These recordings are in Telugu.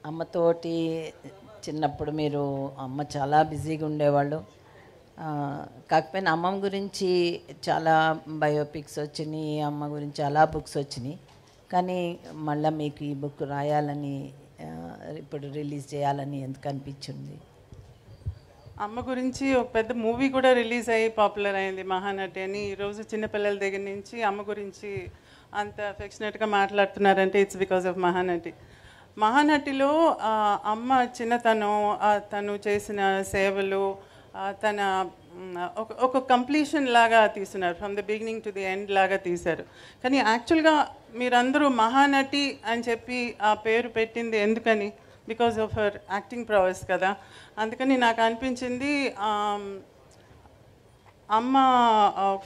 అమ్మతోటి చిన్నప్పుడు మీరు అమ్మ చాలా బిజీగా ఉండేవాళ్ళు. కాకపోయినా అమ్మమ్మ గురించి చాలా బయోపిక్స్ వచ్చినాయి, అమ్మ గురించి చాలా బుక్స్ వచ్చినాయి. కానీ మళ్ళీ మీకు ఈ బుక్ రాయాలని ఇప్పుడు రిలీజ్ చేయాలని ఎందుకు అనిపించింది? అమ్మ గురించి ఒక పెద్ద మూవీ కూడా రిలీజ్ అయ్యి పాపులర్ అయింది, మహానటి అని. ఈరోజు చిన్నపిల్లల దగ్గర నుంచి అమ్మ గురించి అంత అఫెక్షనేట్గా మాట్లాడుతున్నారంటే ఇట్స్ బికాజ్ ఆఫ్ మహానటి. మహానటిలో అమ్మ చిన్నతనం, తను చేసిన సేవలు, తన ఒక కంప్లీషన్ లాగా తీస్తున్నారు, from the beginning to the end లాగా తీశారు. కానీ యాక్చువల్గా మీరందరూ మహానటి అని చెప్పి ఆ పేరు పెట్టింది ఎందుకని? బికాజ్ ఆఫ్ హర్ యాక్టింగ్ ప్రొవెస్ కదా. అందుకని నాకు అనిపించింది అమ్మ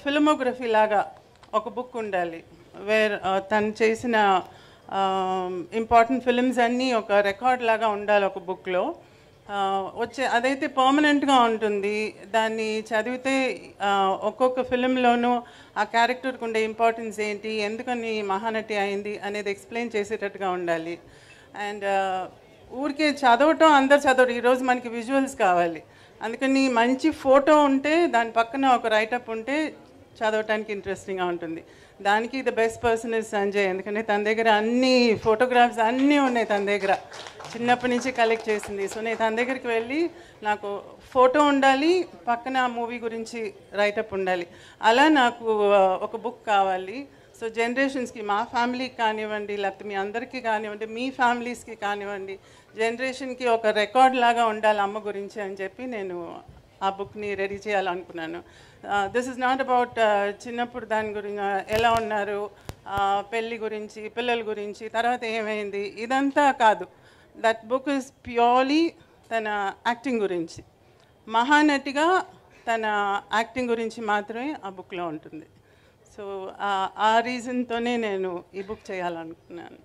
ఫిల్మోగ్రఫీ లాగా ఒక బుక్ ఉండాలి, వేర్ తను చేసిన ఇంపార్టెంట్ ఫిల్మ్స్ అన్నీ ఒక రికార్డ్ లాగా ఉండాలి ఒక బుక్లో. అదైతే పర్మనెంట్గా ఉంటుంది. దాన్ని చదివితే ఒక్కొక్క ఫిలింలోనూ ఆ క్యారెక్టర్కి ఉండే ఇంపార్టెన్స్ ఏంటి, ఎందుకని మహానటి అయింది అనేది ఎక్స్ప్లెయిన్ చేసేటట్టుగా ఉండాలి. అండ్ ఊరికే చదవటం అందరు చదవరు, ఈరోజు మనకి విజువల్స్ కావాలి. అందుకని మంచి ఫోటో ఉంటే దాని పక్కన ఒక రైటప్ ఉంటే చదవటానికి ఇంట్రెస్టింగ్గా ఉంటుంది. దానికి the best person is Sanjay. ఎందుకంటే తన దగ్గర అన్ని ఫోటోగ్రాఫ్స్ అన్నీ ఉన్నాయి, తన దగ్గర చిన్నప్పటి నుంచి కలెక్ట్ చేసింది. సో నేను తన దగ్గరికి వెళ్ళి నాకు ఫోటో ఉండాలి, పక్కన మూవీ గురించి రైటప్ ఉండాలి, అలా నాకు ఒక బుక్ కావాలి. సో జనరేషన్స్కి, మా ఫ్యామిలీకి కానివ్వండి, లేకపోతే మీ అందరికీ కానివ్వండి, మీ ఫ్యామిలీస్కి కానివ్వండి, జనరేషన్కి ఒక రికార్డ్ లాగా ఉండాలి అమ్మ గురించి అని చెప్పి నేను ఆ బుక్ని రెడీ చేయాలనుకున్నాను. దిస్ ఇస్ నాట్ అబౌట్ చిన్నప్పుడు దాని గురించి ఎలా ఉన్నారు, పెళ్ళి గురించి, పిల్లల గురించి, తర్వాత ఏమైంది, ఇదంతా కాదు. దట్ బుక్ ఇస్ ప్యూర్లీ తన యాక్టింగ్ గురించి, మహానటిగా తన యాక్టింగ్ గురించి మాత్రమే ఆ బుక్లో ఉంటుంది. సో ఆ రీజన్తోనే నేను ఈ బుక్ చేయాలనుకున్నాను.